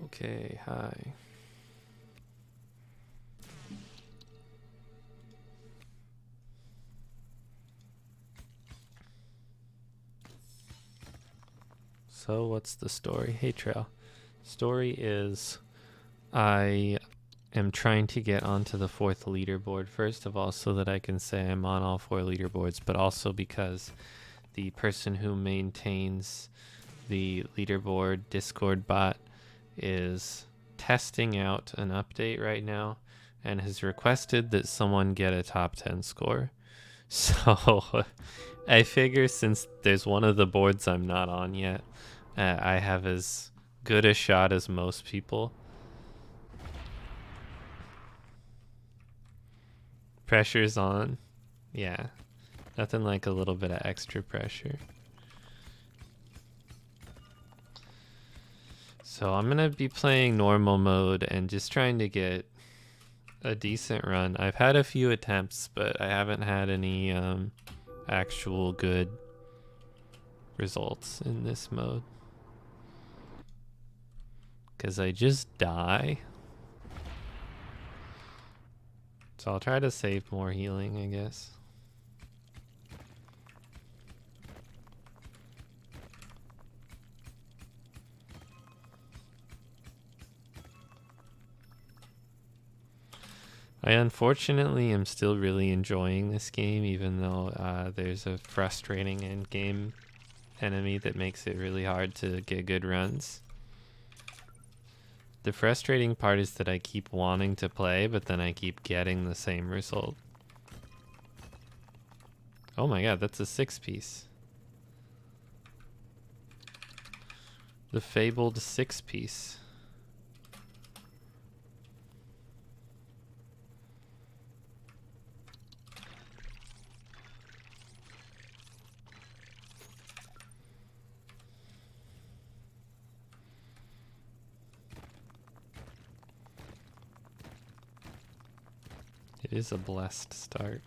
Okay, hi. So what's the story? Hey Trail. Story is I am trying to get onto the 4th leaderboard, first of all, so that I can say I'm on all 4 leaderboards, but also because the person who maintains the leaderboard Discord bot is testing out an update right now and has requested that someone get a top 10 score. So I figure since there's one of the boards I'm not on yet, I have as good a shot as most people. Pressure's on. Yeah. Nothing like a little bit of extra pressure. So I'm going to be playing normal mode and just trying to get a decent run. I've had a few attempts, but I haven't had any actual good results in this mode. Because I just die. So I'll try to save more healing, I guess. I unfortunately am still really enjoying this game, even though there's a frustrating end-game enemy that makes it really hard to get good runs. The frustrating part is that I keep wanting to play, but then I keep getting the same result. Oh my god, that's a 6-piece. The fabled 6-piece. It is a blessed start.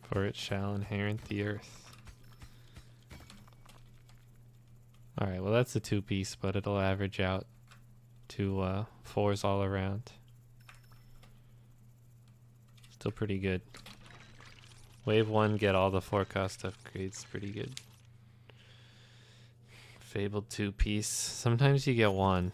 For it shall inherit the earth. Alright, well that's a 2-piece, but it'll average out to 4s all around. Still pretty good. Wave 1, get all the 4-cost upgrades, pretty good. Fabled 2-piece. Sometimes you get 1.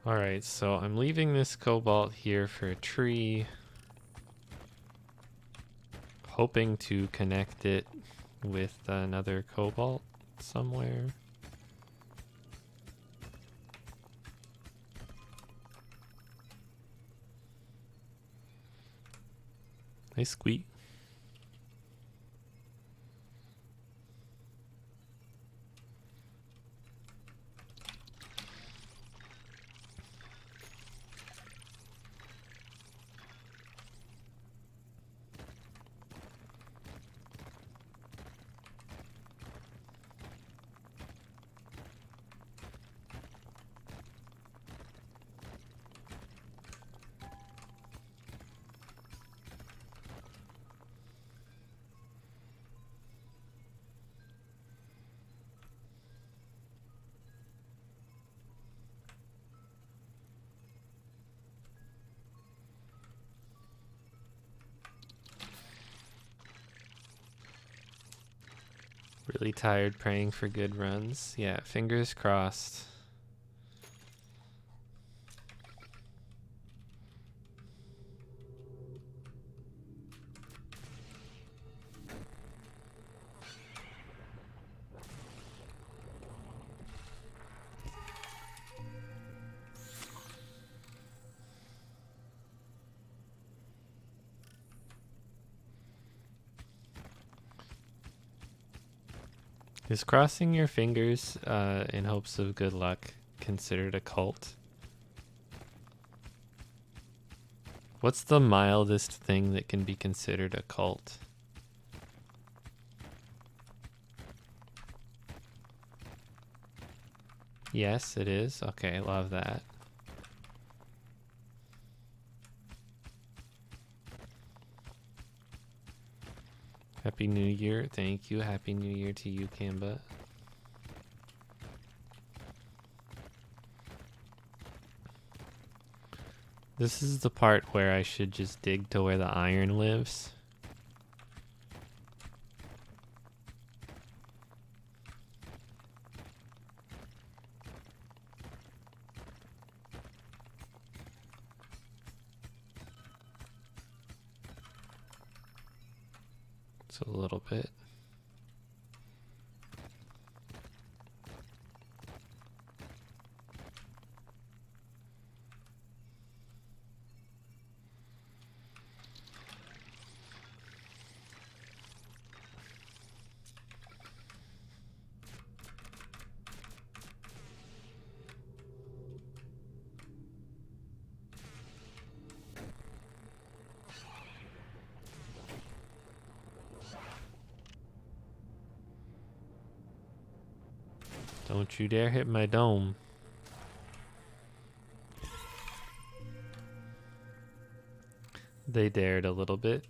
Alright, so I'm leaving this cobalt here for a tree, hoping to connect it with another cobalt somewhere. Nice squeak. Really tired praying for good runs. Yeah, fingers crossed. Is crossing your fingers in hopes of good luck considered a cult? What's the mildest thing that can be considered a cult? Yes, it is. Okay, love that. Happy New Year. Thank you. Happy New Year to you, Kamba. This is the part where I should just dig to where the iron lives. It's a little bit. Don't you dare hit my dome. They dared a little bit.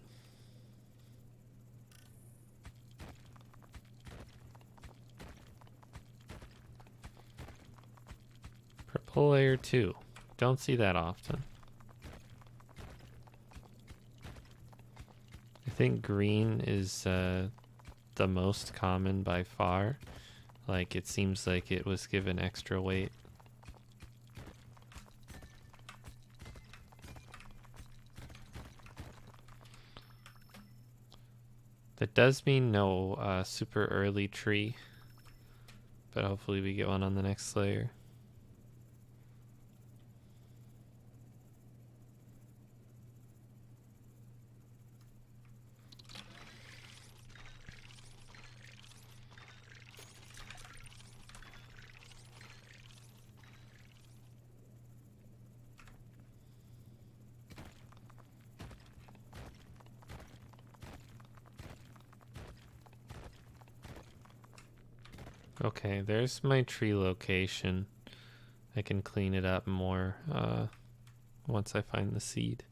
Purple layer 2. Don't see that often. I think green is the most common by far. Like, it seems like it was given extra weight. That does mean no super early tree, but hopefully we get one on the next layer. Okay, there's my tree location. I can clean it up more once I find the seed.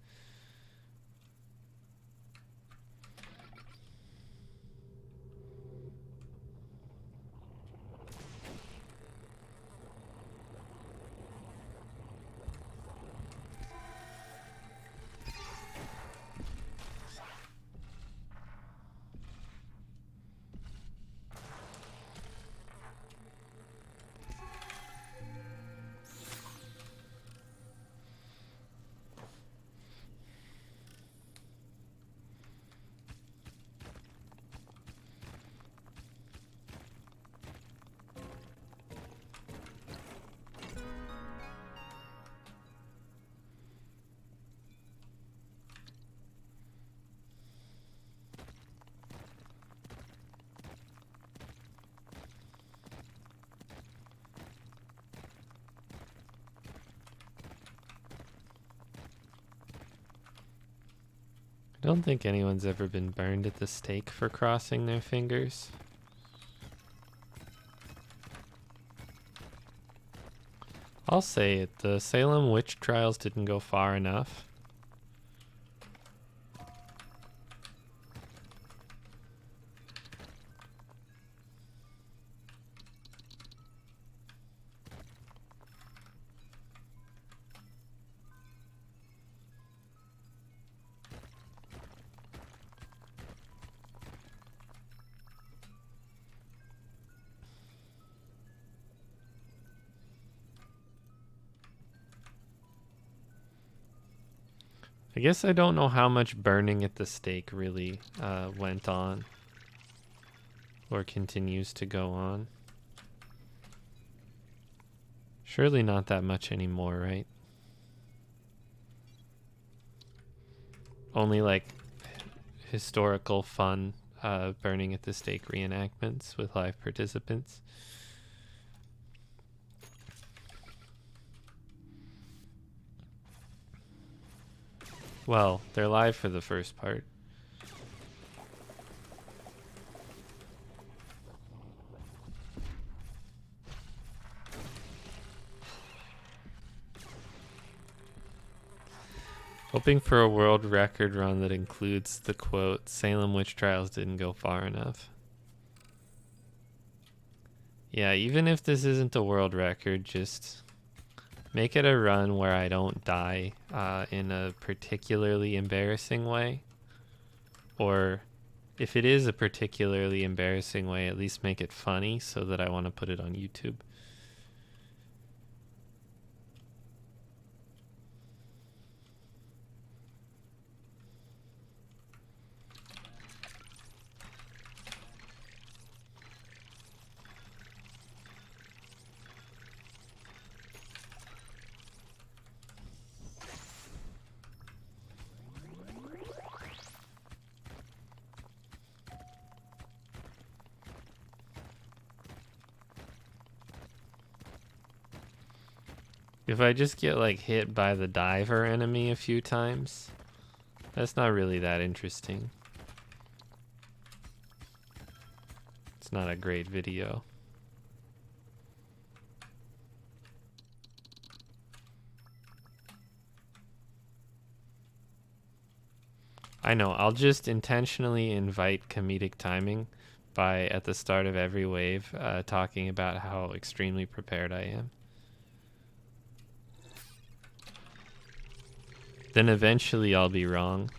I don't think anyone's ever been burned at the stake for crossing their fingers. I'll say it, the Salem Witch Trials didn't go far enough. I guess I don't know how much burning at the stake really went on or continues to go on. Surely not that much anymore, right? Only like historical fun burning at the stake reenactments with live participants. Well, they're live for the first part. Hoping for a world record run that includes the quote, Salem Witch Trials didn't go far enough. Yeah, even if this isn't a world record, just make it a run where I don't die in a particularly embarrassing way. Or if it is a particularly embarrassing way, at least make it funny so that I want to put it on YouTube. If I just get like hit by the diver enemy a few times, that's not really that interesting. It's not a great video. I know, I'll just intentionally invite comedic timing by at the start of every wave talking about how extremely prepared I am. Then eventually I'll be wrong.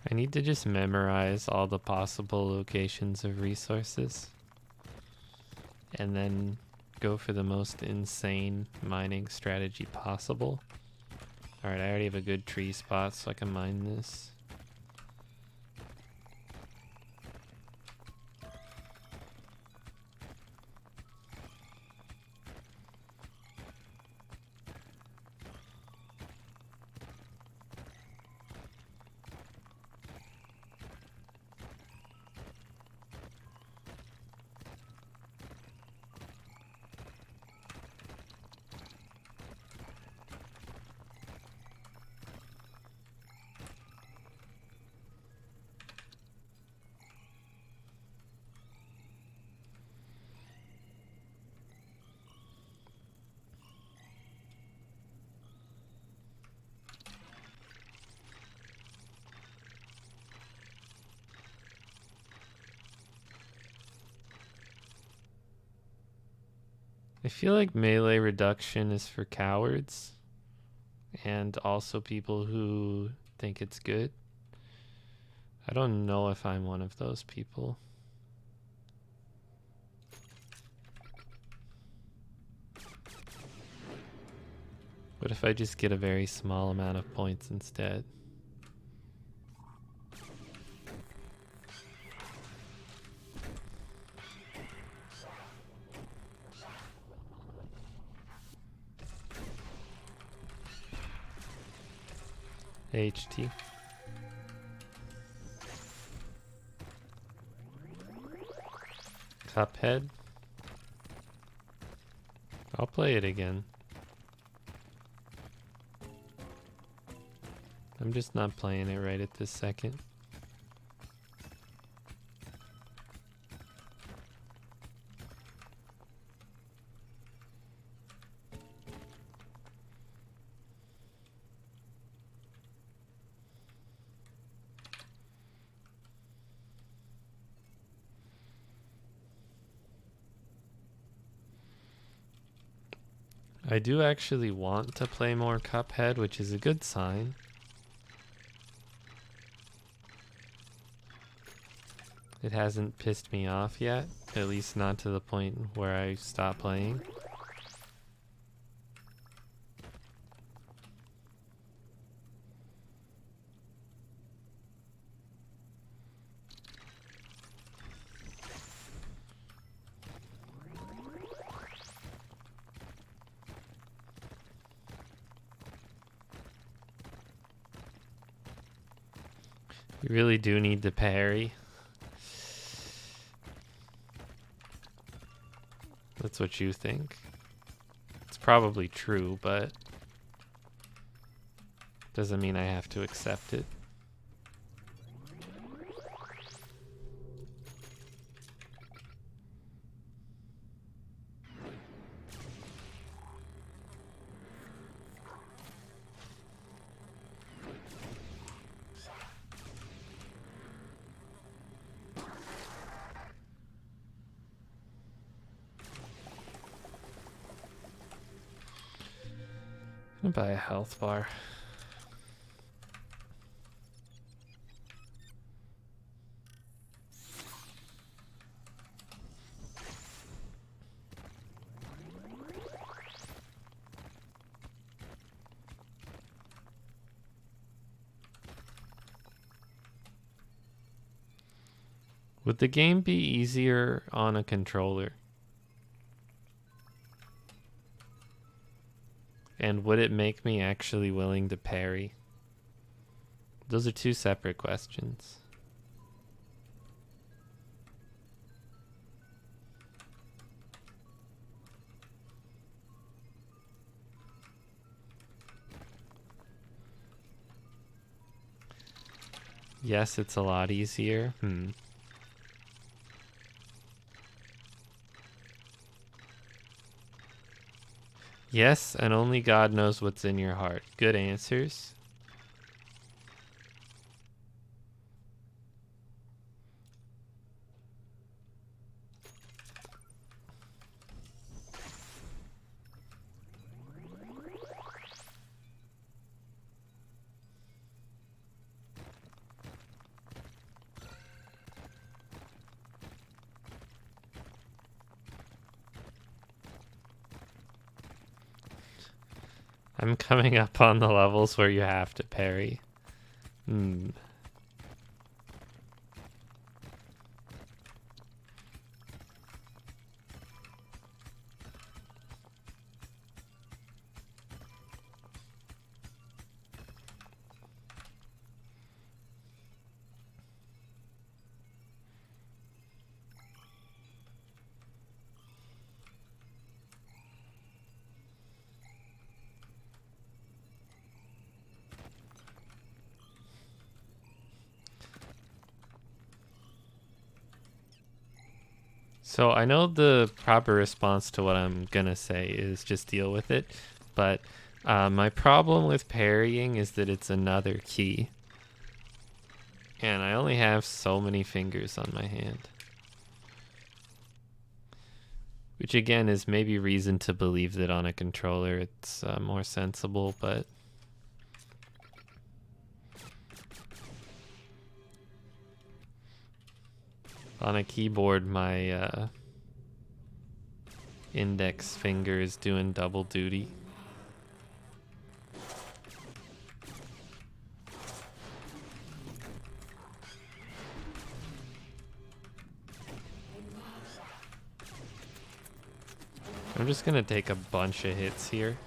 I need to just memorize all the possible locations of resources and then go for the most insane mining strategy possible. Alright, I already have a good tree spot so I can mine this. I feel like melee reduction is for cowards and also people who think it's good. I don't know if I'm one of those people. What if I just get a very small amount of points instead? HT. Cuphead. I'll play it again. I'm just not playing it right at this second. I do actually want to play more Cuphead, which is a good sign. It hasn't pissed me off yet, at least not to the point where I stop playing. You really do need to parry. That's what you think. It's probably true, but doesn't mean I have to accept it. I'm gonna buy a health bar. Would the game be easier on a controller? And would it make me actually willing to parry? Those are two separate questions. Yes, it's a lot easier. Yes, and only God knows what's in your heart. Good answers. I'm coming up on the levels where you have to parry. So I know the proper response to what I'm gonna say is just deal with it, but my problem with parrying is that it's another key. And I only have so many fingers on my hand. Which again is maybe reason to believe that on a controller it's more sensible, but on a keyboard my index finger is doing double duty. I'm just gonna take a bunch of hits here.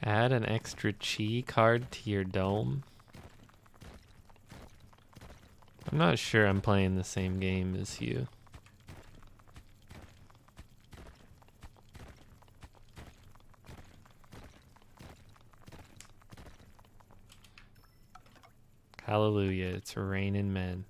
Add an extra chi card to your dome. I'm not sure I'm playing the same game as you. Hallelujah, it's raining men.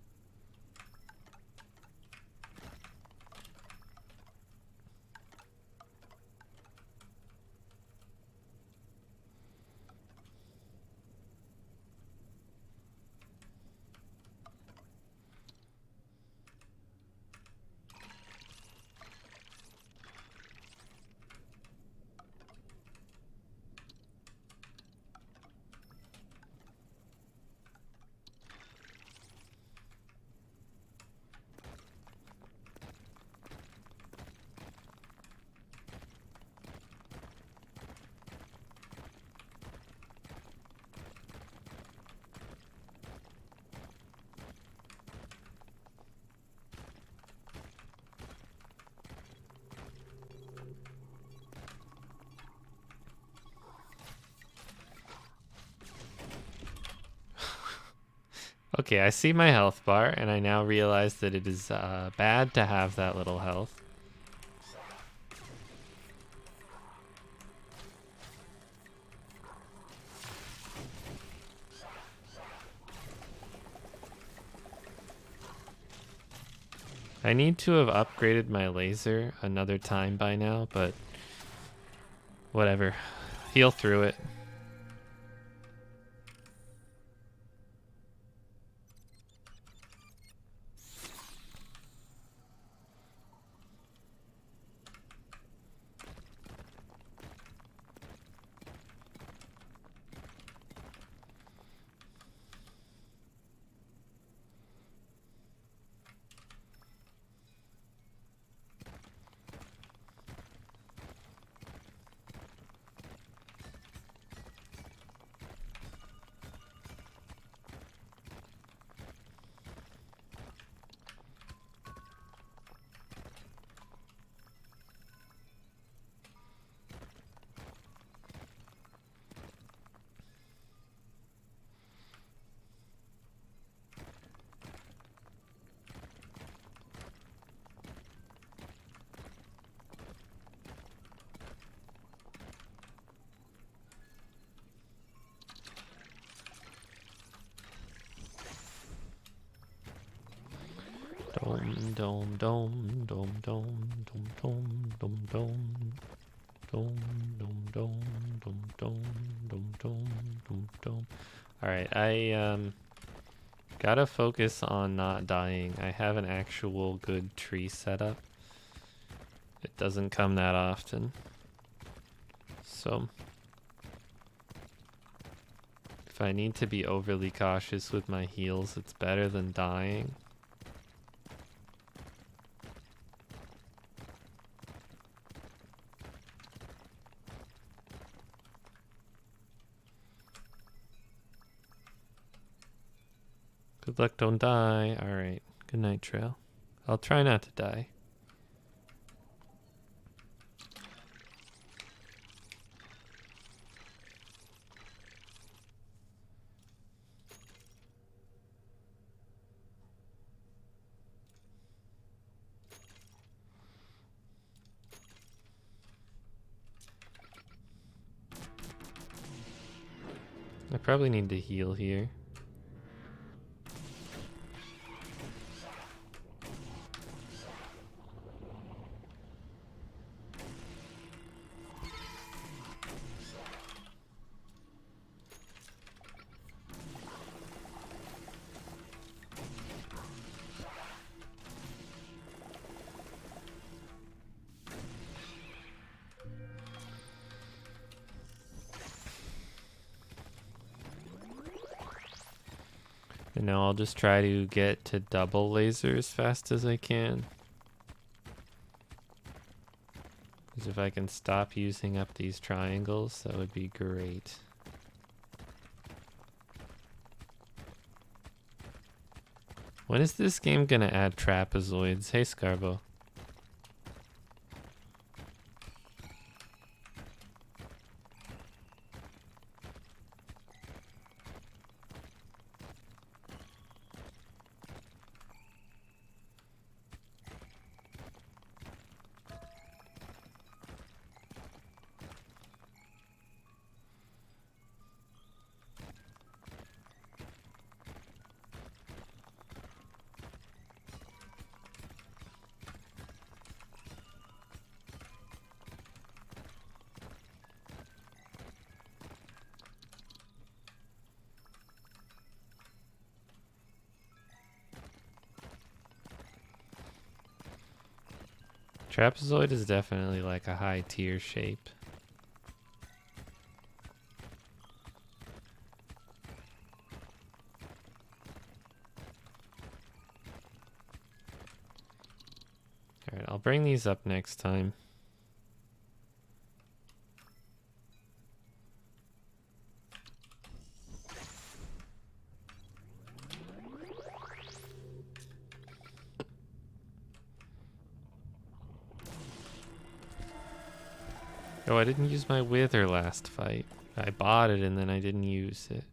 Okay, I see my health bar, and I now realize that it is bad to have that little health. I need to have upgraded my laser another time by now, but whatever. Heal through it. Dome, dome, dome, dome, dome, dome, dome, dome, dome, dome, dome, dome, dome, dome, dome, dome, dome. All right, I gotta focus on not dying. I have an actual good tree setup. It doesn't come that often, so if I need to be overly cautious with my heals, it's better than dying. Good luck, don't die. Alright, good night, Trail. I'll try not to die. I probably need to heal here. And now I'll just try to get to double laser as fast as I can. Because if I can stop using up these triangles, that would be great. When is this game gonna add trapezoids? Hey, Scarbo. Trapezoid is definitely like a high tier shape. Alright, I'll bring these up next time. Oh, I didn't use my wither last fight. I bought it and then I didn't use it.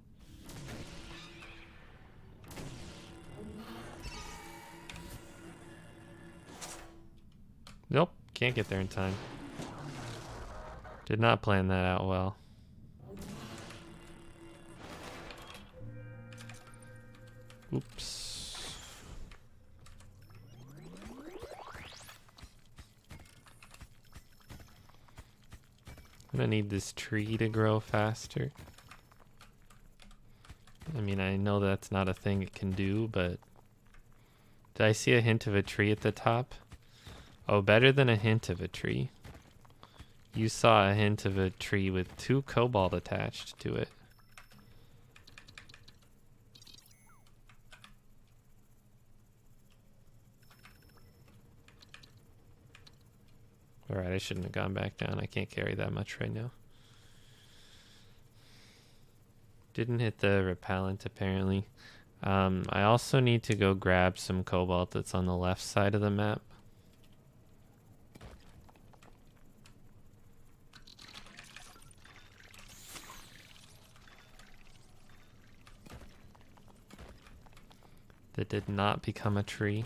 Nope, can't get there in time. Did not plan that out well. Oops. I'm gonna need this tree to grow faster. I mean, I know that's not a thing it can do, but... Did I see a hint of a tree at the top? Oh, better than a hint of a tree. You saw a hint of a tree with 2 cobalt attached to it. Alright, I shouldn't have gone back down. I can't carry that much right now. Didn't hit the repellent, apparently. I also need to go grab some cobalt that's on the left side of the map. That did not become a tree.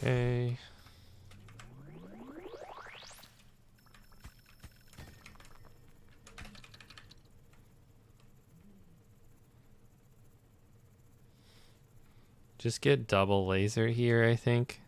Okay. Just get double laser here, I think.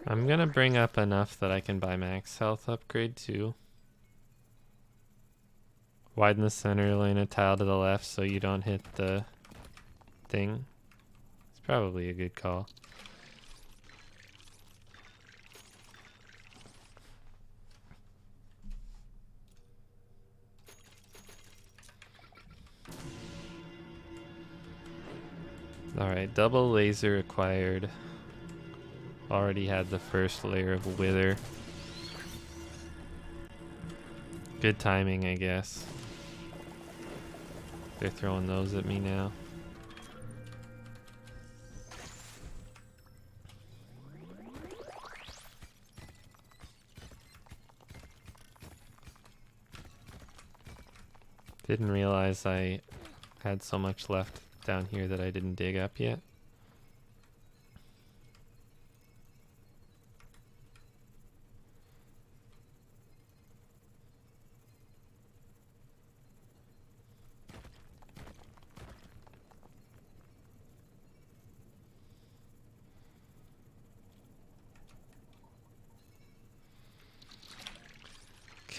I'm gonna bring up enough that I can buy max health upgrade too. Widen the center lane a tile to the left so you don't hit the thing. It's probably a good call. Alright, double laser acquired. Already had the first layer of wither. Good timing, I guess. They're throwing those at me now. Didn't realize I had so much left down here that I didn't dig up yet.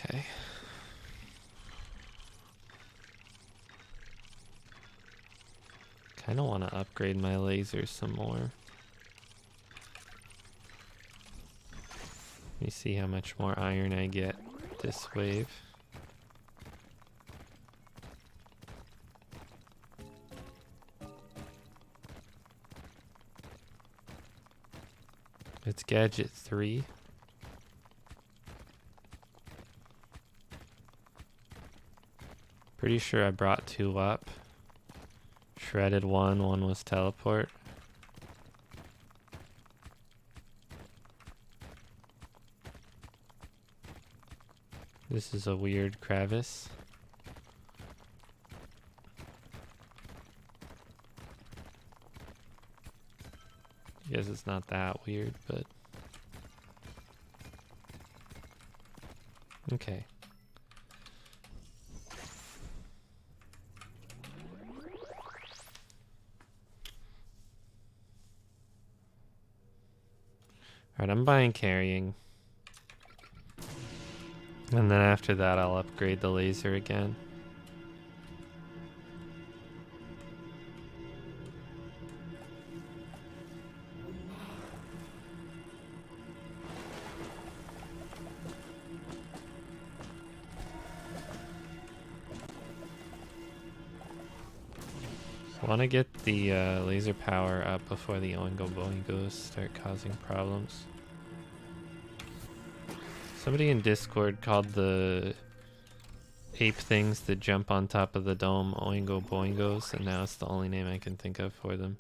Okay. Kind of want to upgrade my laser some more. Let me see how much more iron I get this wave. It's gadget 3. Pretty sure I brought 2 up. Shredded one was teleport. This is a weird crevice. I guess it's not that weird, but... Okay. Alright, I'm buying carrying. And then after that, I'll upgrade the laser again. I want to get the laser power up before the Oingo Boingos start causing problems. Somebody in Discord called the ape things that jump on top of the dome Oingo Boingos, and now it's the only name I can think of for them.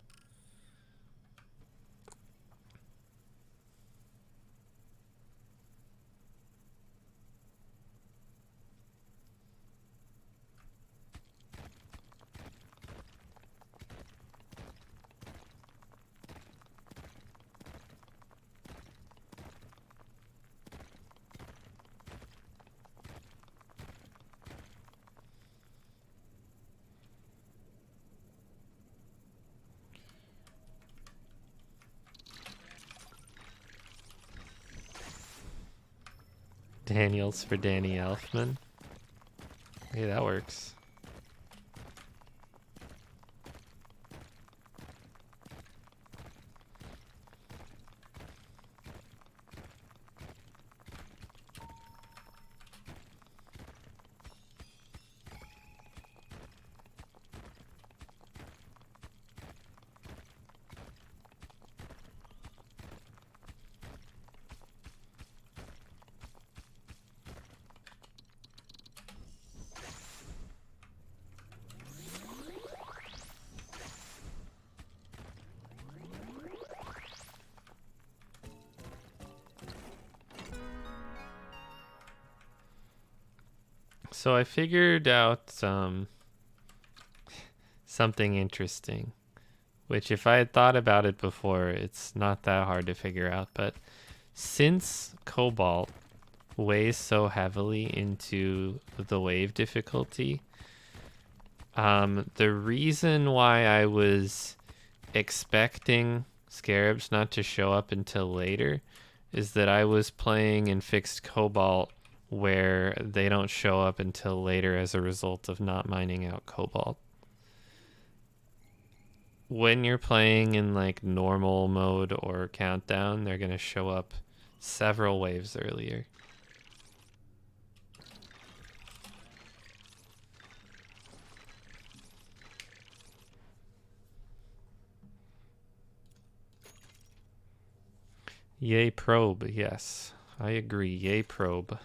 Daniels for Danny Elfman. Hey, that works. So I figured out something interesting, which if I had thought about it before, it's not that hard to figure out. But since Cobalt weighs so heavily into the wave difficulty, the reason why I was expecting scarabs not to show up until later is that I was playing in fixed Cobalt where they don't show up until later as a result of not mining out Cobalt. When you're playing in like normal mode or countdown, they're going to show up several waves earlier. Yay probe, yes. I agree, yay probe.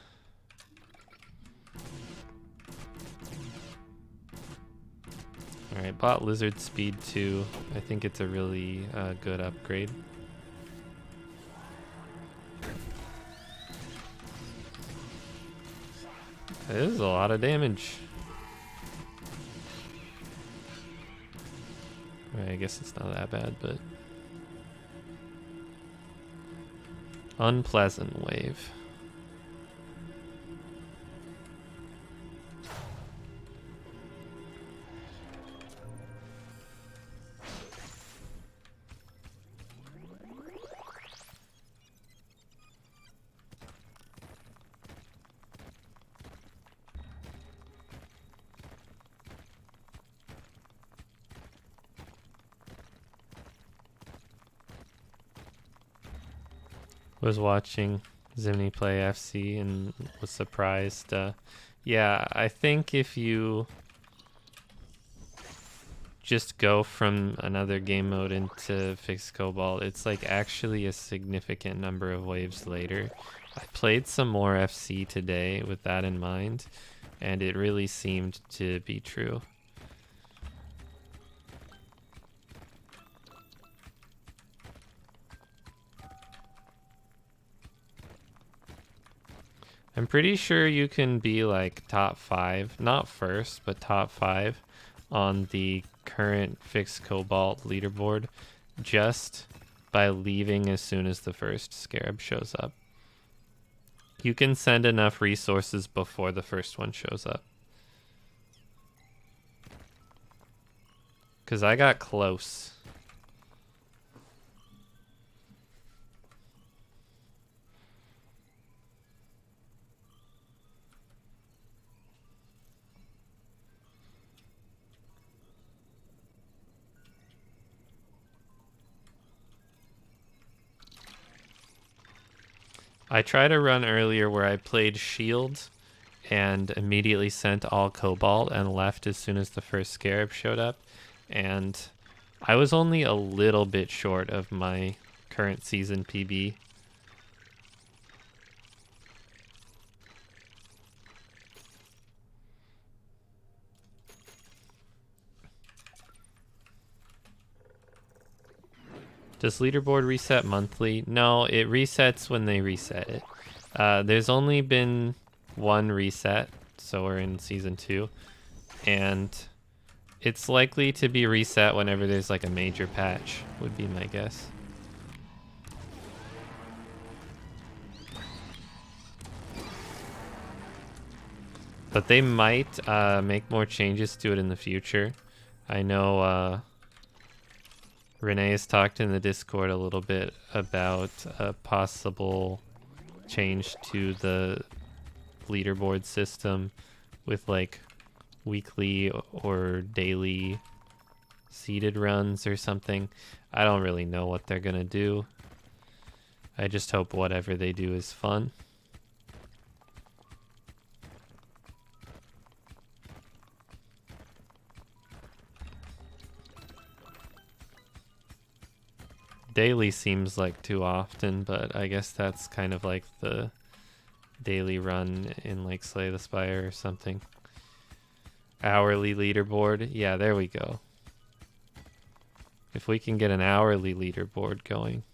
Alright, bought Lizard Speed 2. I think it's a really good upgrade. It is a lot of damage. Right, I guess it's not that bad, but... Unpleasant wave. Was watching Zimny play FC and was surprised. Yeah, I think if you just go from another game mode into fixed Cobalt, it's like actually a significant number of waves later. I played some more FC today with that in mind, and it really seemed to be true. I'm pretty sure you can be like top 5, not first, but top 5 on the current fixed cobalt leaderboard just by leaving as soon as the first scarab shows up. You can send enough resources before the first one shows up. Because I got close. I tried a run earlier where I played shield and immediately sent all cobalt and left as soon as the first scarab showed up. And I was only a little bit short of my current season PB. Does leaderboard reset monthly? No, it resets when they reset it. There's only been one reset, so we're in season 2, and it's likely to be reset whenever there's like a major patch, would be my guess. But they might make more changes to it in the future. I know Renee has talked in the Discord a little bit about a possible change to the leaderboard system with like weekly or daily seeded runs or something. I don't really know what they're gonna do. I just hope whatever they do is fun. Daily seems like too often, but I guess that's kind of like the daily run in like Slay the Spire or something. Hourly leaderboard. Yeah, there we go. If we can get an hourly leaderboard going.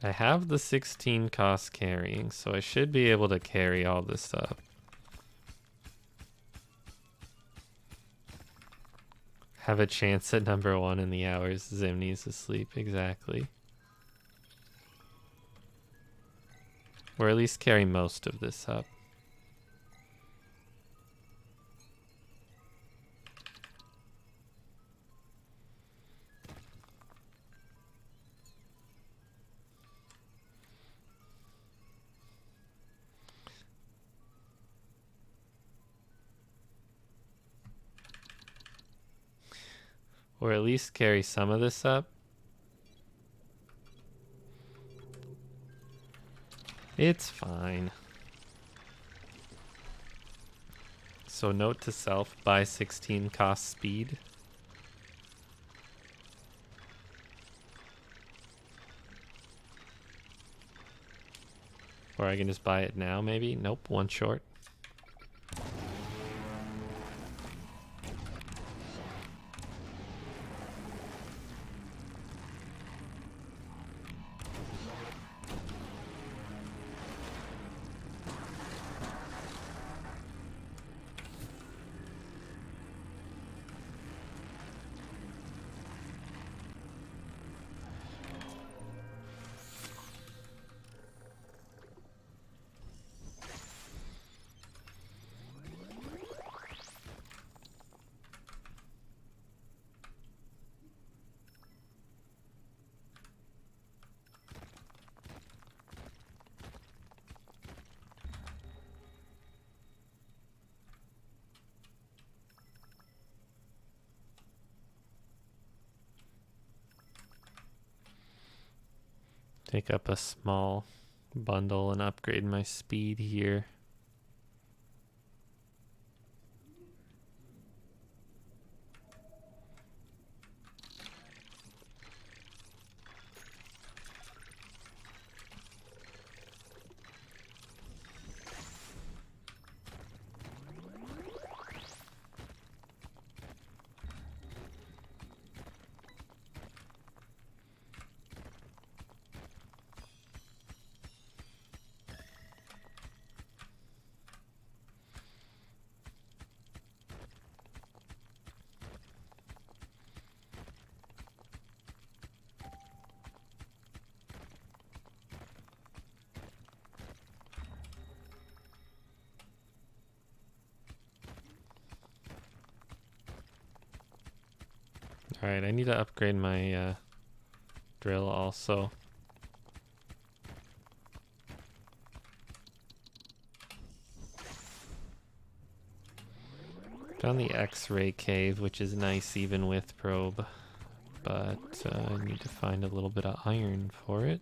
I have the 16 cost carrying, so I should be able to carry all this stuff. Have a chance at number 1 in the hours Zimni's asleep, exactly. Or at least carry most of this up. Or at least carry some of this up. It's fine. So note to self, buy 16 cost speed. Or I can just buy it now maybe. Nope, one short. Take up a small bundle and upgrade my speed here. Alright, I need to upgrade my drill also. Found the X-ray cave, which is nice even with probe, but I need to find a little bit of iron for it.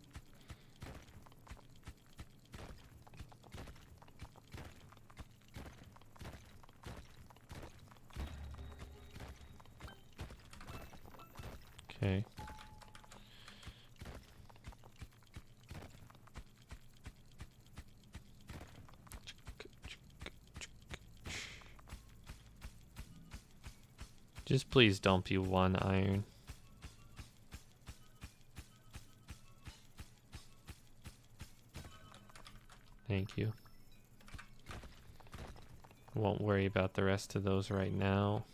Okay. Just please don't be 1 iron. Thank you. Won't worry about the rest of those right now.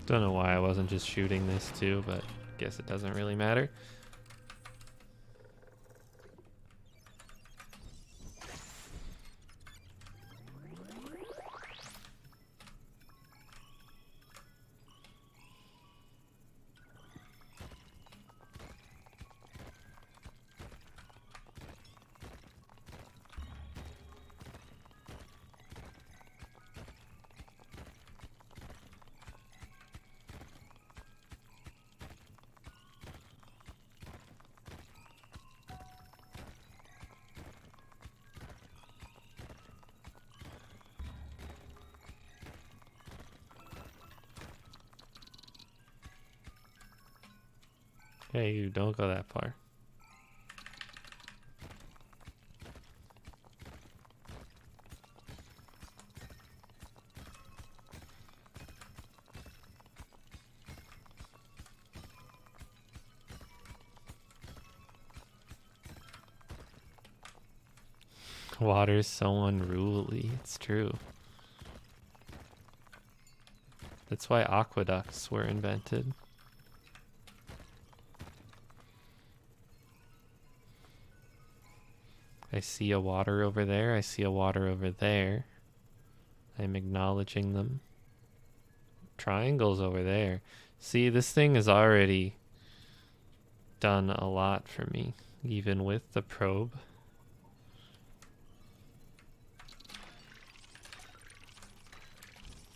Don't know why I wasn't just shooting this too, but guess it doesn't really matter. Hey, you don't go that far. Water's so unruly, it's true. That's why aqueducts were invented. I see a water over there, I see a water over there. I'm acknowledging them. Triangles over there. See, this thing has already done a lot for me, even with the probe.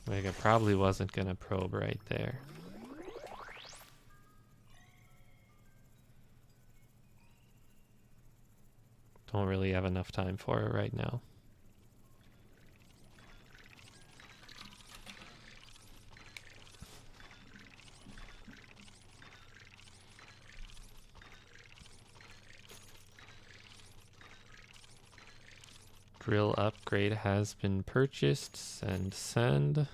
Like, I probably wasn't gonna probe right there. Don't really have enough time for it right now. Drill upgrade has been purchased. Send.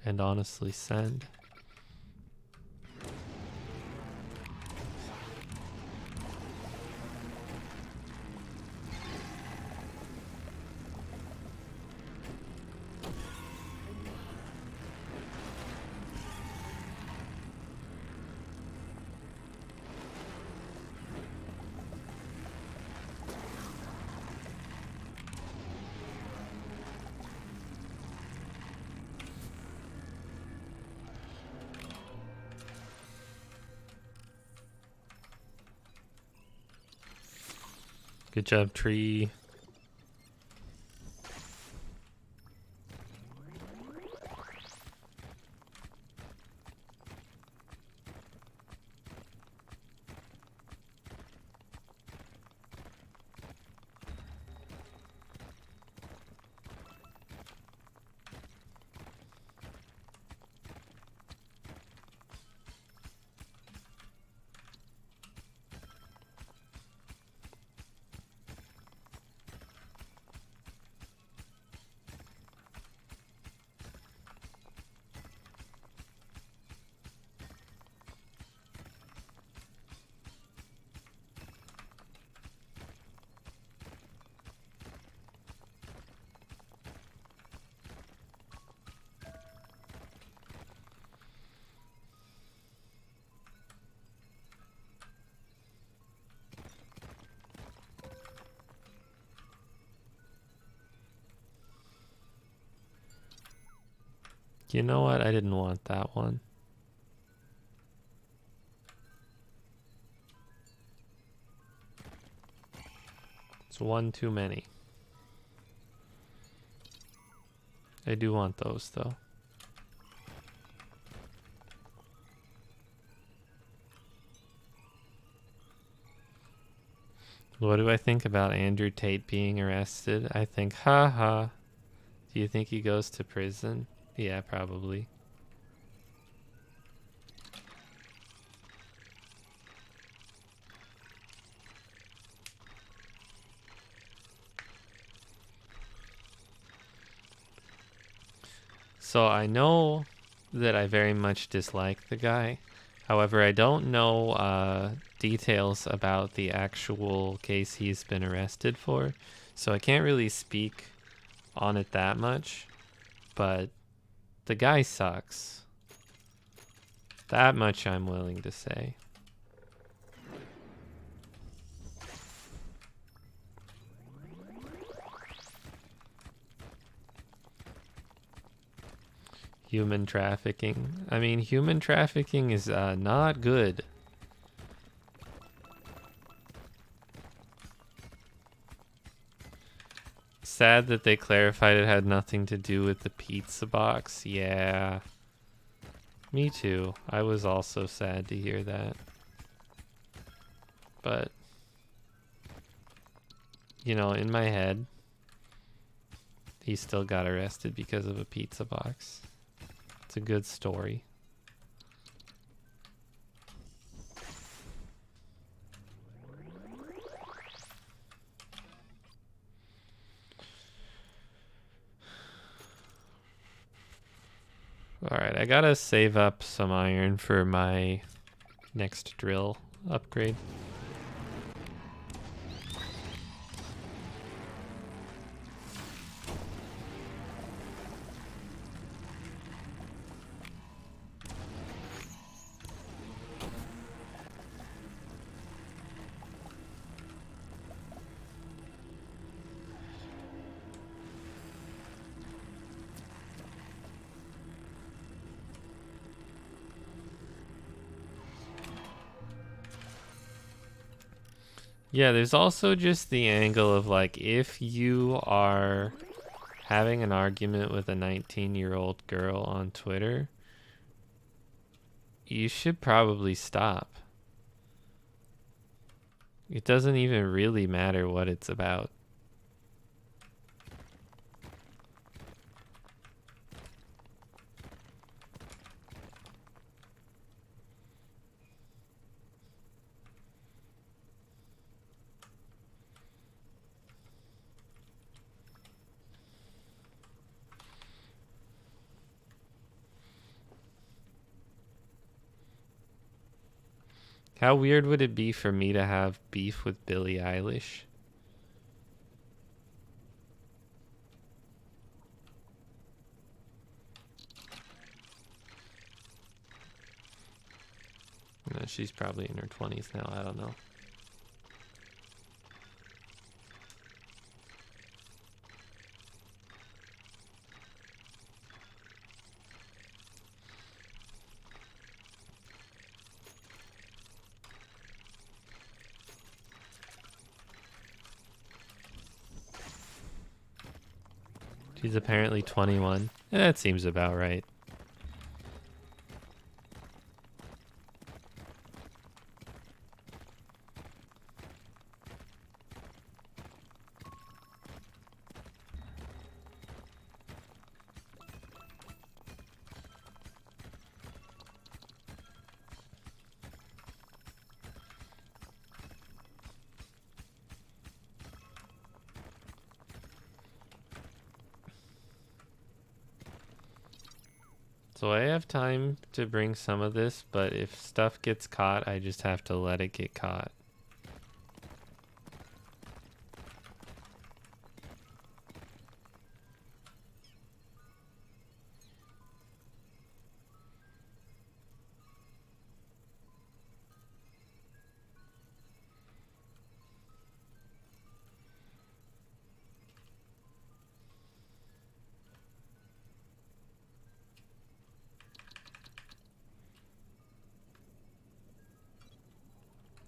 And honestly, send. Good job, tree. You know what? I didn't want that one. It's one too many. I do want those though. What do I think about Andrew Tate being arrested? I think, haha. Do you think he goes to prison? Yeah, probably. So I know that I very much dislike the guy. However, I don't know details about the actual case he's been arrested for. So I can't really speak on it that much. But the guy sucks. That much I'm willing to say. Human trafficking. I mean, human trafficking is not good. Sad that they clarified it had nothing to do with the pizza box. Yeah. Me too. I was also sad to hear that. But, you know, in my head, he still got arrested because of a pizza box. It's a good story. Alright, I gotta save up some iron for my next drill upgrade. Yeah, there's also just the angle of like, if you are having an argument with a 19-year-old girl on Twitter, you should probably stop. It doesn't even really matter what it's about. How weird would it be for me to have beef with Billie Eilish? No, she's probably in her 20s now, I don't know. She's apparently 21. That seems about right. So I have time to bring some of this, but if stuff gets caught, I just have to let it get caught.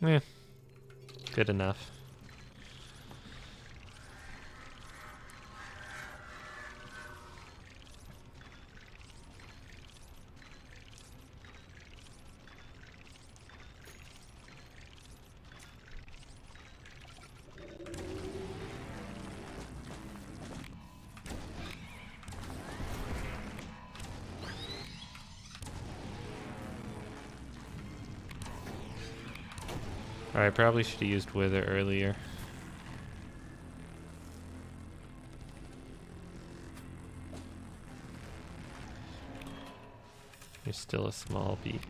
Eh, good enough. I probably should have used Wither earlier. You're still a small beat.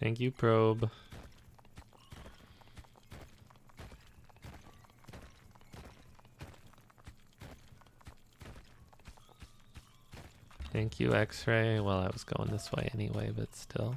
Thank you, Probe. Thank you, X-Ray. Well, I was going this way anyway, but still.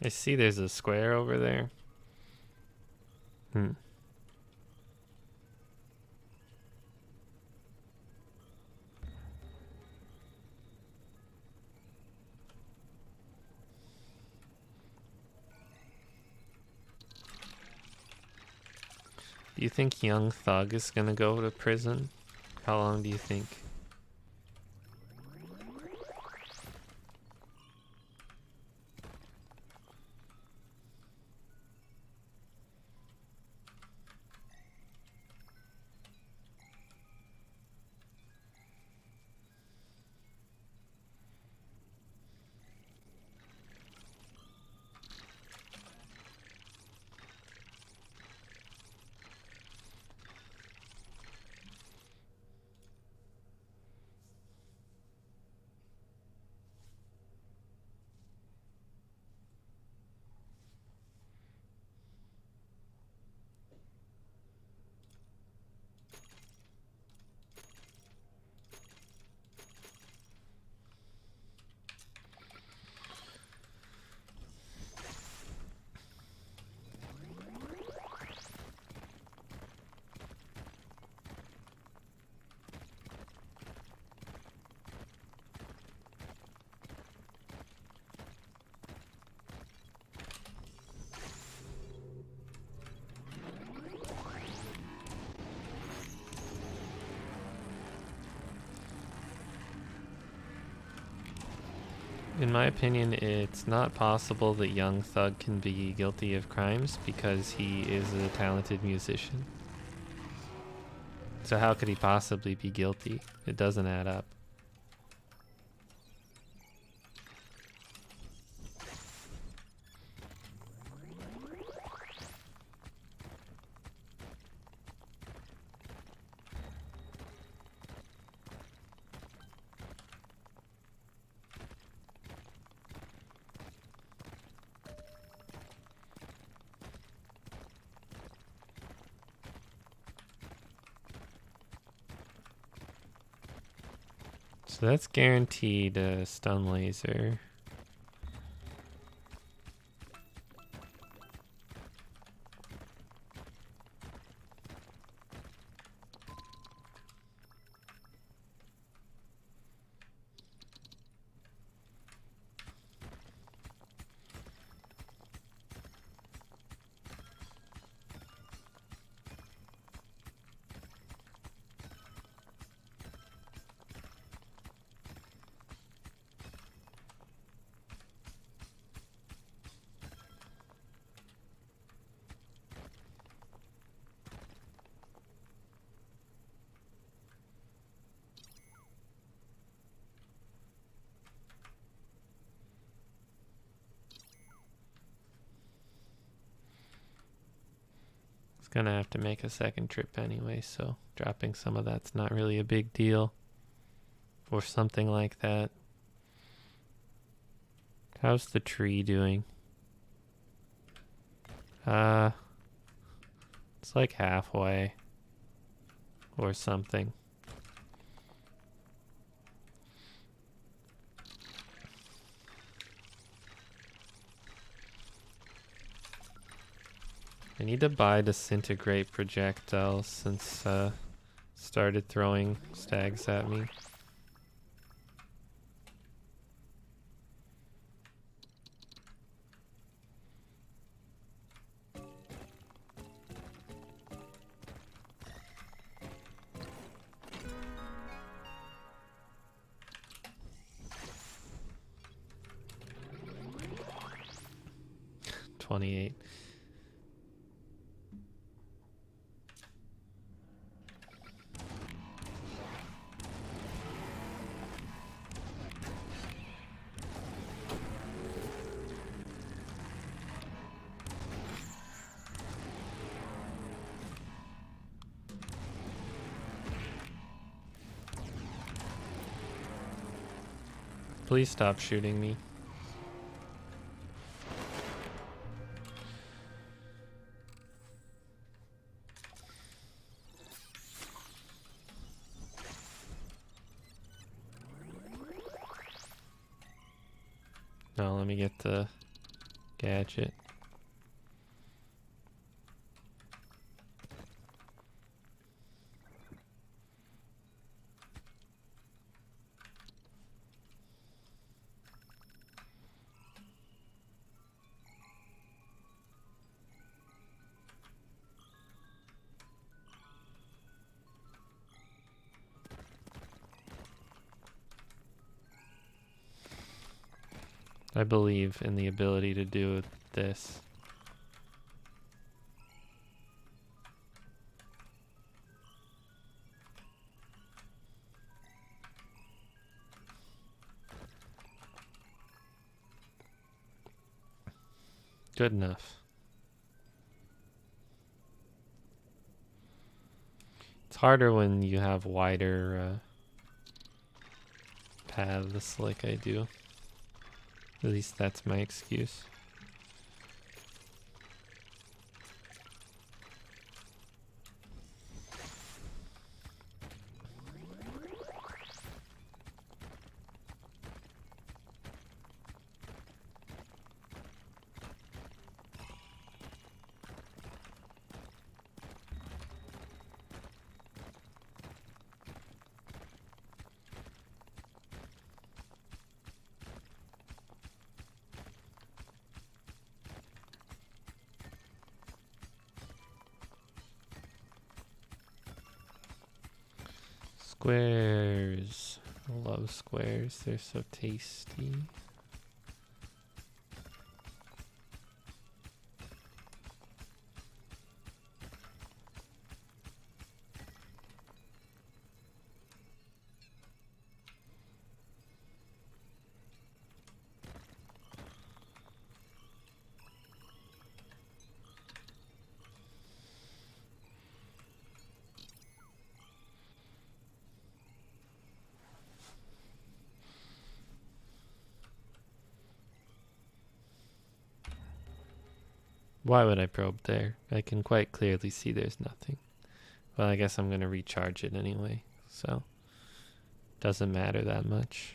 I see there's a square over there. Do you think young Thug is gonna go to prison? How long do you think? In my opinion, it's not possible that young Thug can be guilty of crimes because he is a talented musician. So how could he possibly be guilty? It doesn't add up. So that's guaranteed stun laser. Gonna have to make a second trip anyway, so dropping some of that's not really a big deal for something like that. How's the tree doing? It's like halfway or something. I need to buy disintegrate projectiles since started throwing stags at me. $28. Please stop shooting me. No, let me get the gadget. I believe in the ability to do this. Good enough. It's harder when you have wider paths like I do. At least that's my excuse. Squares. I love squares. They're so tasty. Why would I probe there? I can quite clearly see there's nothing. Well, I guess I'm going to recharge it anyway, so Doesn't matter that much.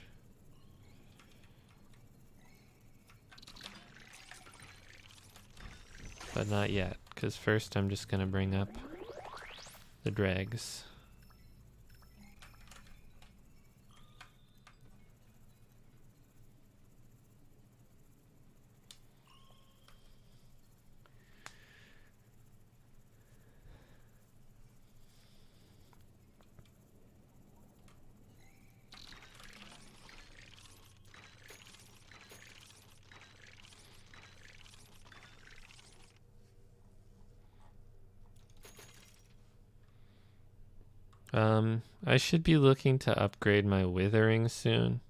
But not yet, because first I'm just gonna bring up the dregs. I should be looking to upgrade my withering soon.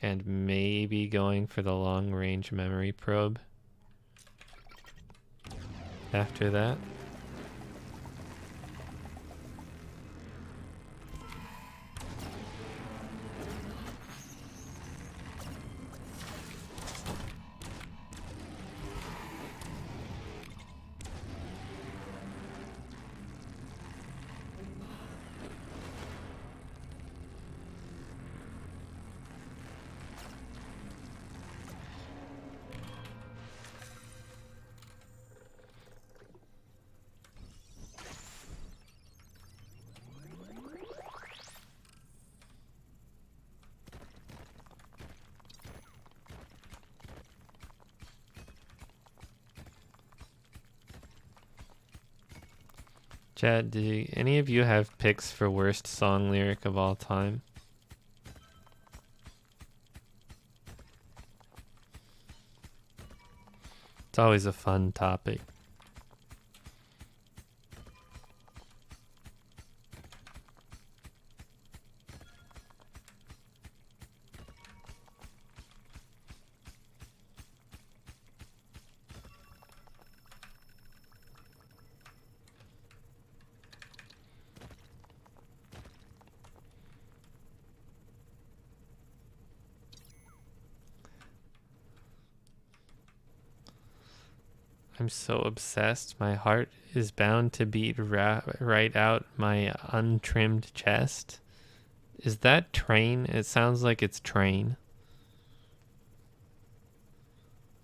And maybe going for the long range memory probe after that. Chad, do any of you have picks for worst song lyric of all time? It's always a fun topic. I'm so obsessed. My heart is bound to beat right out my untrimmed chest. Is that train? It sounds like it's train.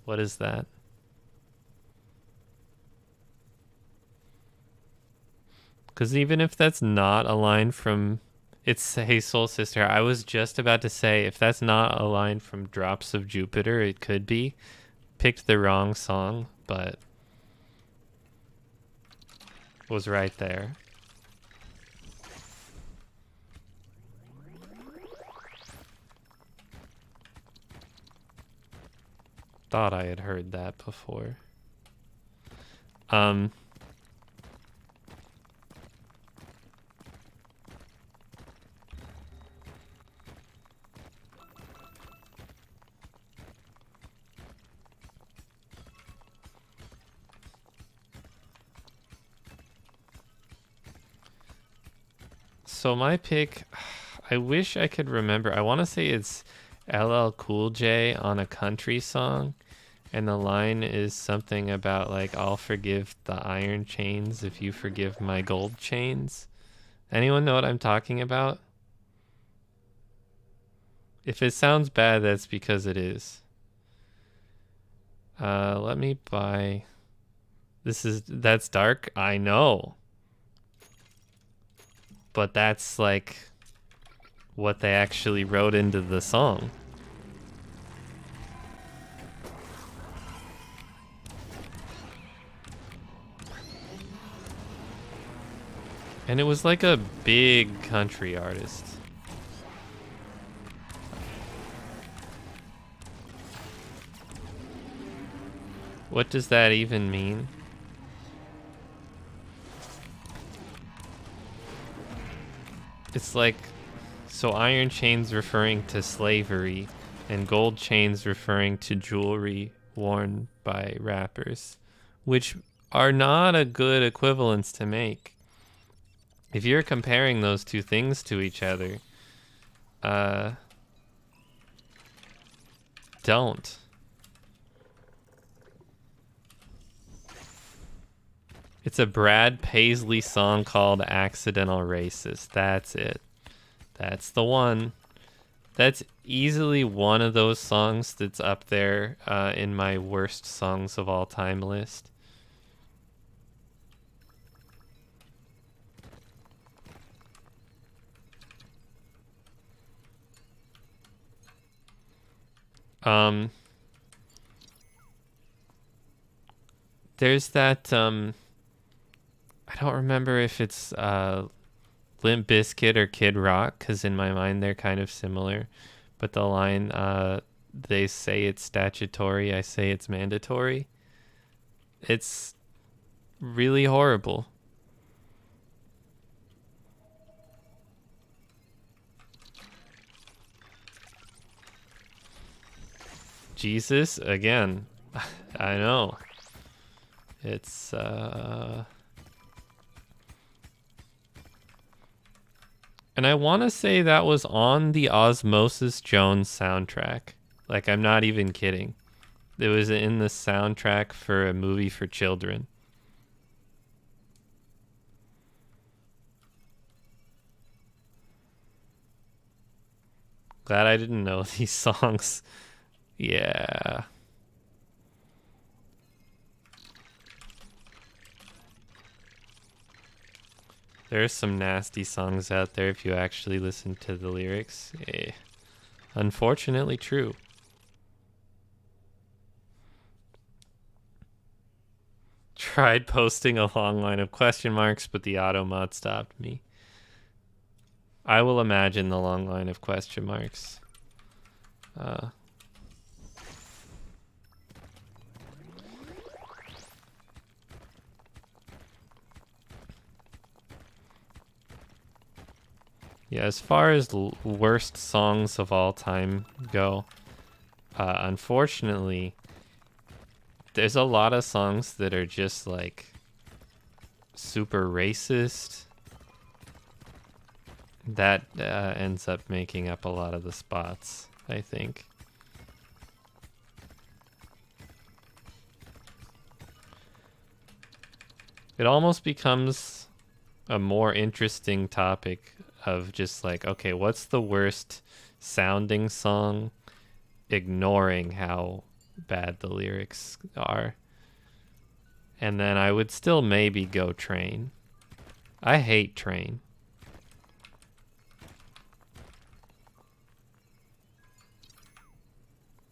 What is that? Because even if that's not a line from... It's Hey Soul Sister. I was just about to say, if that's not a line from Drops of Jupiter, it could be. Picked the wrong song, but was right there. Thought I had heard that before. So my pick, I wish I could remember. I want to say it's LL Cool J on a country song. And the line is something about like, I'll forgive the iron chains if you forgive my gold chains. Anyone know what I'm talking about? If it sounds bad, that's because it is. Let me buy... That's dark? I know. But that's like what they actually wrote into the song. And it was like a big country artist. What does that even mean? It's like, so iron chains referring to slavery and gold chains referring to jewelry worn by rappers, which are not a good equivalence to make. If you're comparing those two things to each other, don't. It's a Brad Paisley song called Accidental Racist. That's it. That's the one. That's easily one of those songs that's up there in my worst songs of all time list. There's that, I don't remember if it's Limp Bizkit or Kid Rock, because in my mind they're kind of similar. But the line, they say it's statutory, I say it's mandatory. It's really horrible. Jesus, again. I know. It's, and I want to say that was on the Osmosis Jones soundtrack. Like, I'm not even kidding. It was in the soundtrack for a movie for children. Glad I didn't know these songs. Yeah. There's some nasty songs out there if you actually listen to the lyrics. Unfortunately true. Tried posting a long line of question marks, but the auto mod stopped me. I will imagine the long line of question marks. Yeah, as far as worst songs of all time go, unfortunately, there's a lot of songs that are just like super racist. That ends up making up a lot of the spots, I think. It almost becomes a more interesting topic of just like, okay, what's the worst sounding song, ignoring how bad the lyrics are. And then I would still maybe go Train. I hate Train.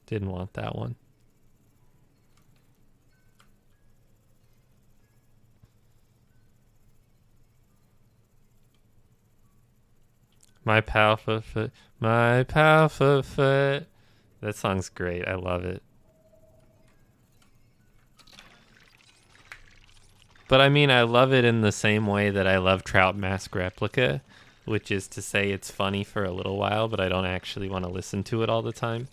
Didn't want that one. My powerful foot, my powerful foot. That song's great. I love it. But I mean, I love it in the same way that I love Trout Mask Replica, which is to say it's funny for a little while, but I don't actually want to listen to it all the time.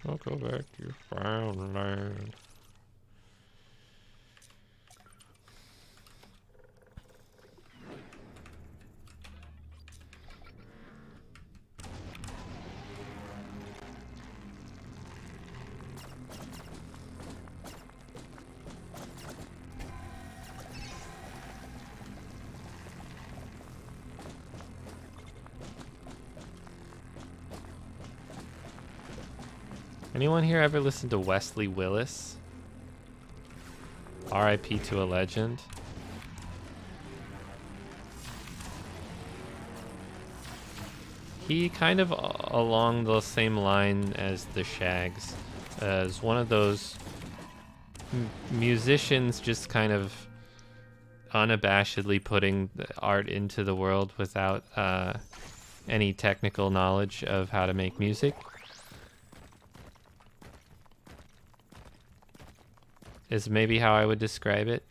I'll go back to your found land. Anyone here ever listen to Wesley Willis? R.I.P. to a legend. He kind of along the same line as the Shags, as one of those musicians just kind of unabashedly putting the art into the world without any technical knowledge of how to make music. Is maybe how I would describe it.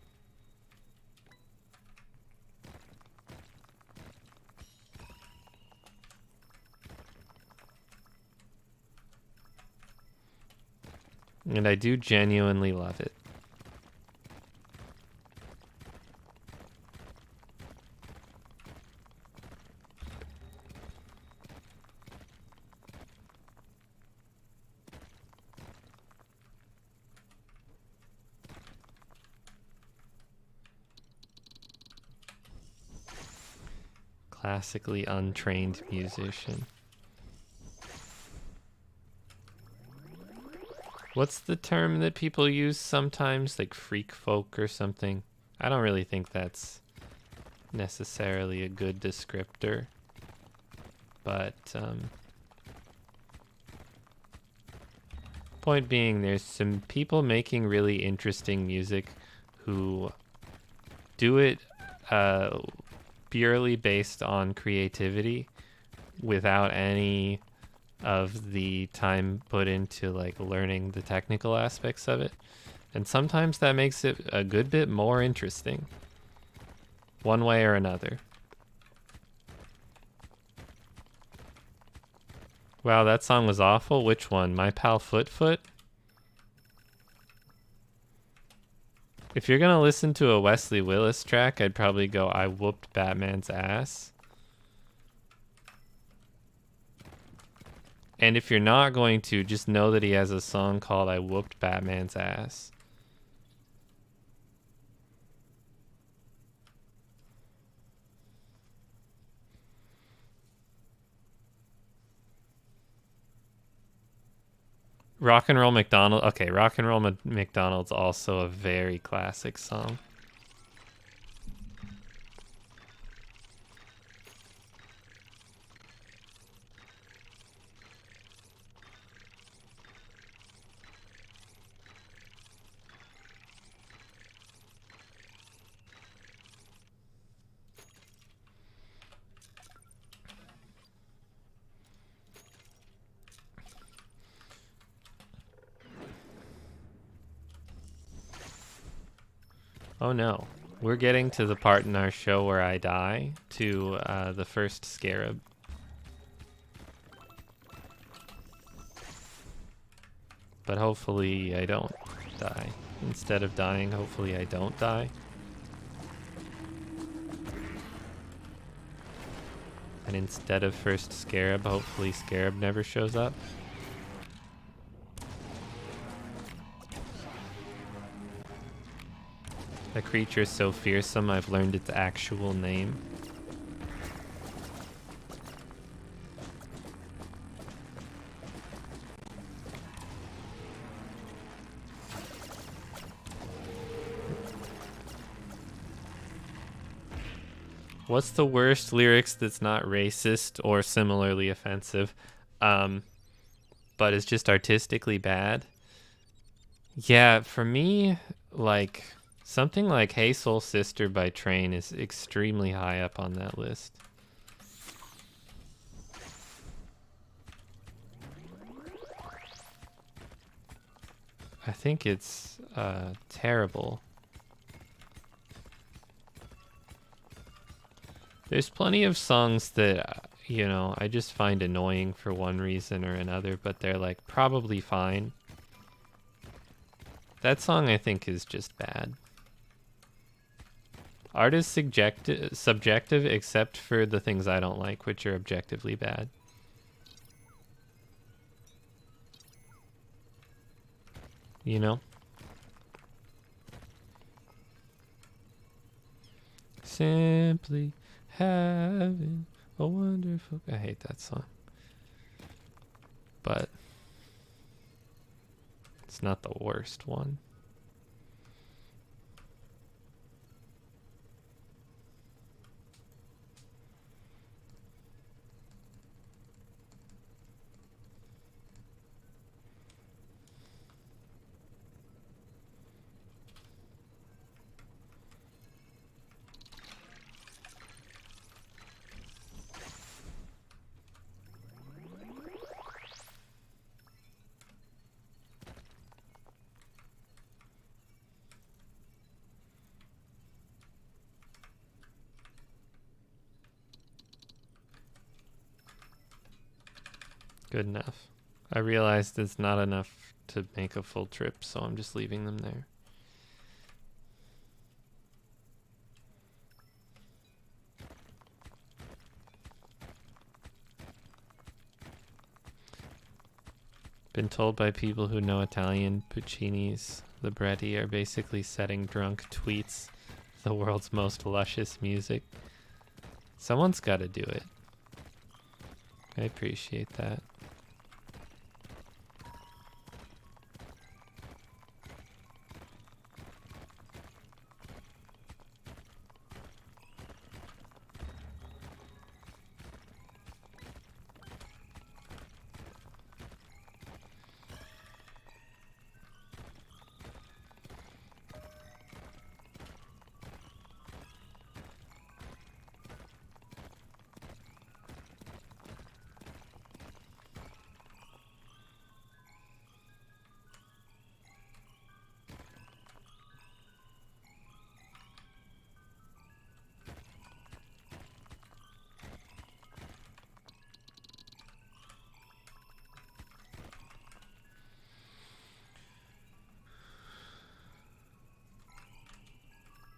And I do genuinely love it. classically untrained musician. What's the term that people use sometimes, like freak folk or something? I don't really think that's necessarily a good descriptor, but point being, there's some people making really interesting music who do it purely based on creativity without any of the time put into like learning the technical aspects of it, and sometimes that makes it a good bit more interesting one way or another. Wow, that song was awful. Which one? My Pal Foot Foot? If you're gonna listen to a Wesley Willis track, I'd probably go I Whooped Batman's Ass. And if you're not going to, just know that he has a song called I Whooped Batman's Ass. Rock and Roll McDonald. Okay, Rock and Roll McDonald's also a very classic song. Oh no, we're getting to the part in our show where I die to the first scarab. But hopefully I don't die. Instead of dying, hopefully I don't die. And instead of first scarab, hopefully scarab never shows up. The creature is so fearsome, I've learned its actual name. What's the worst lyrics that's not racist or similarly offensive, but is just artistically bad? Yeah, for me, like... something like Hey Soul Sister by Train is extremely high up on that list. I think it's terrible. There's plenty of songs that, you know, I just find annoying for one reason or another, but they're like probably fine. That song I think is just bad. Art is subjective except for the things I don't like, which are objectively bad. You know? Simply having a wonderful... I hate that song. But it's not the worst one. Good enough. I realized it's not enough to make a full trip, so I'm just leaving them there. Been told by people who know Italian, Puccini's libretti are basically setting drunk tweets the world's most luscious music. Someone's got to do it. I appreciate that.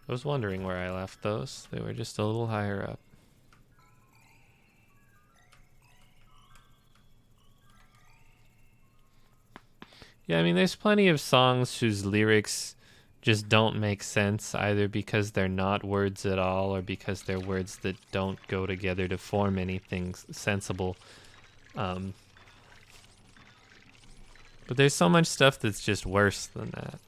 I was wondering where I left those. They were just a little higher up. Yeah, I mean, there's plenty of songs whose lyrics just don't make sense, either because they're not words at all or because they're words that don't go together to form anything sensible. But there's so much stuff that's just worse than that.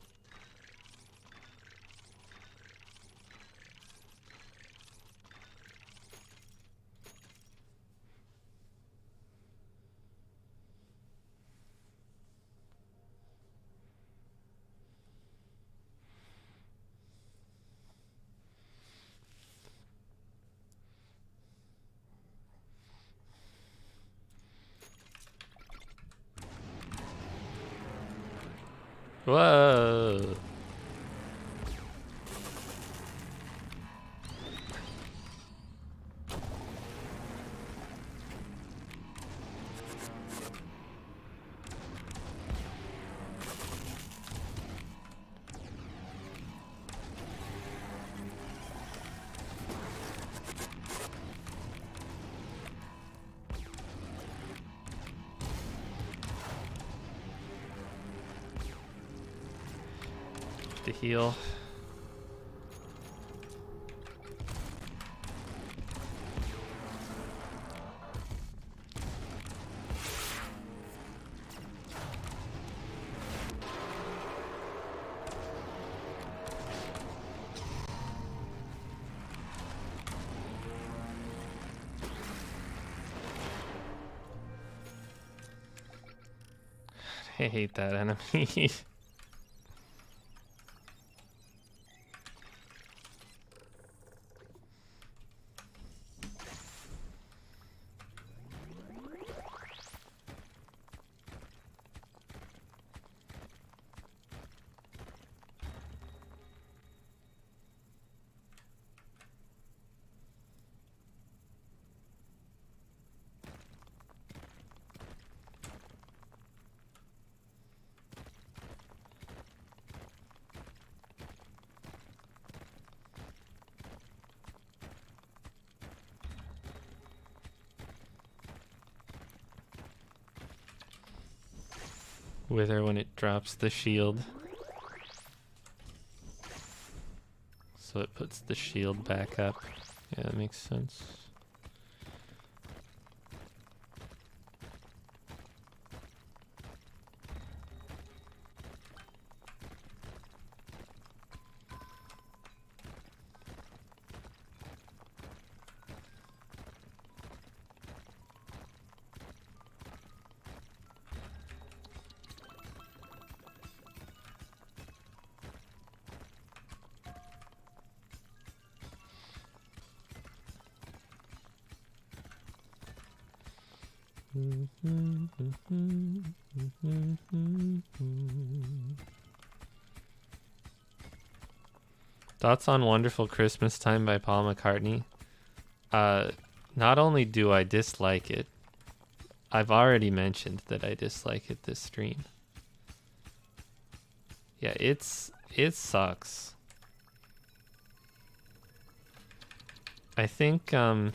Whoa. To heal. I hate that enemy. Wither when it drops the shield. So it puts the shield back up. Yeah, that makes sense. Thoughts on Wonderful Christmas Time by Paul McCartney? Not only do I dislike it, I've already mentioned that I dislike it this stream. Yeah, it sucks. I think a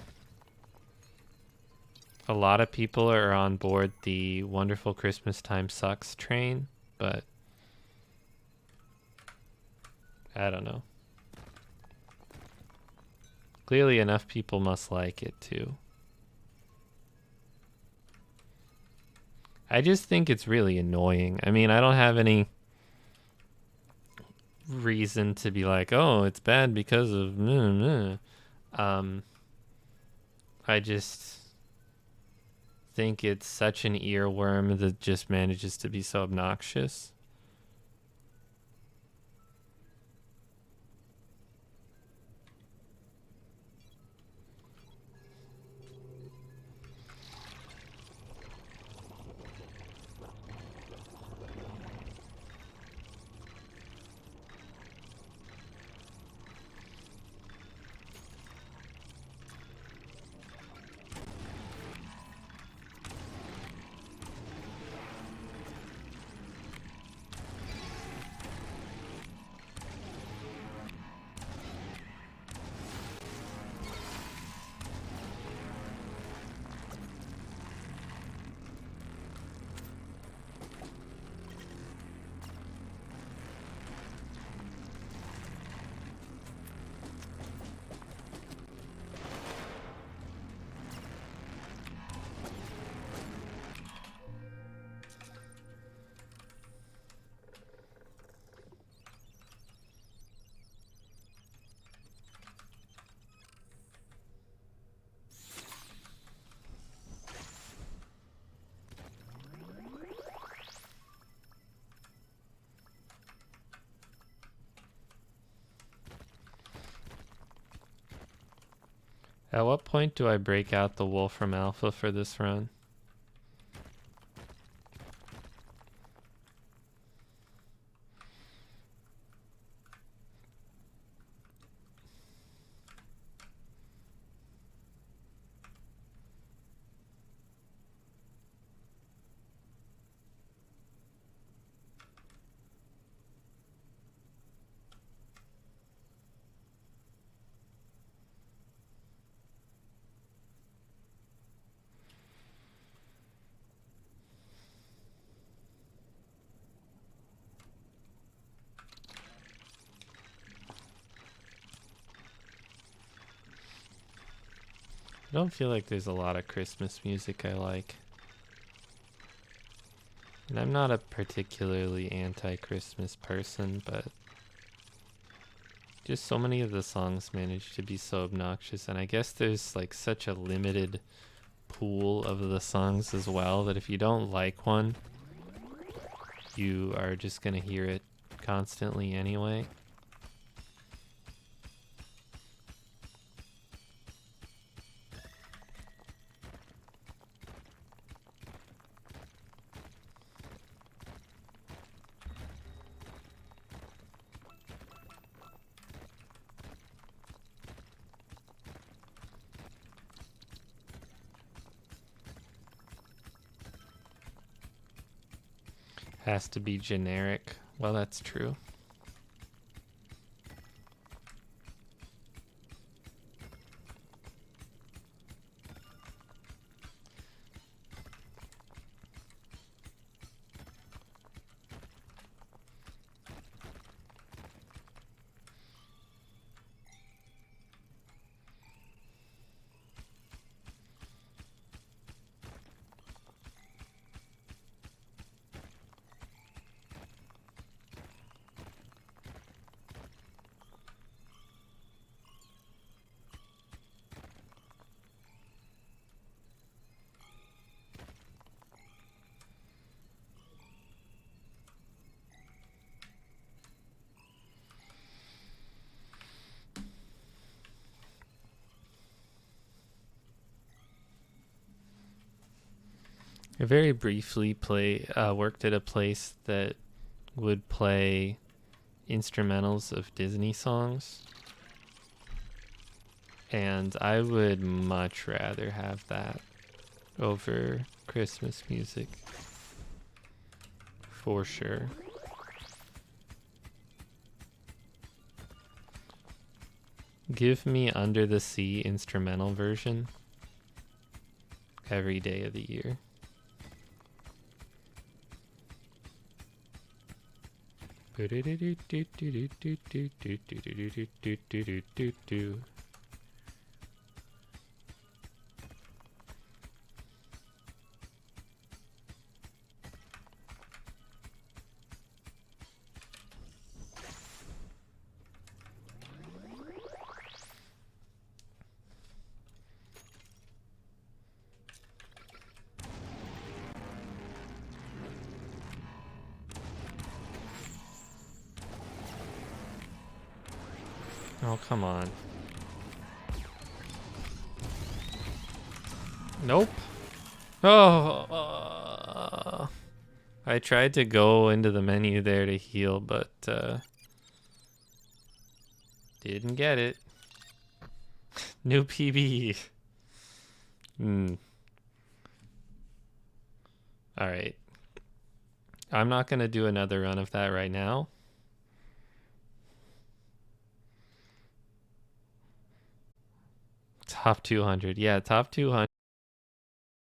lot of people are on board the Wonderful Christmas Time sucks train, but I don't know. Clearly enough people must like it too. I just think it's really annoying. I mean, I don't have any reason to be like, oh, it's bad because of I just think it's such an earworm that just manages to be so obnoxious. At what point do I break out the Wolfram Alpha for this run? I don't feel like there's a lot of Christmas music I like. And I'm not a particularly anti-Christmas person, but just so many of the songs manage to be so obnoxious. And I guess there's like such a limited pool of the songs as well that if you don't like one, you are just gonna hear it constantly anyway. Has to be generic. Well, that's true. I very briefly worked at a place that would play instrumentals of Disney songs, and I would much rather have that over Christmas music, for sure. Give me Under the Sea instrumental version every day of the year. Oh, come on. Nope. Oh, I tried to go into the menu there to heal, but didn't get it. New PB. All right. I'm not going to do another run of that right now. Top 200. Yeah, top 200.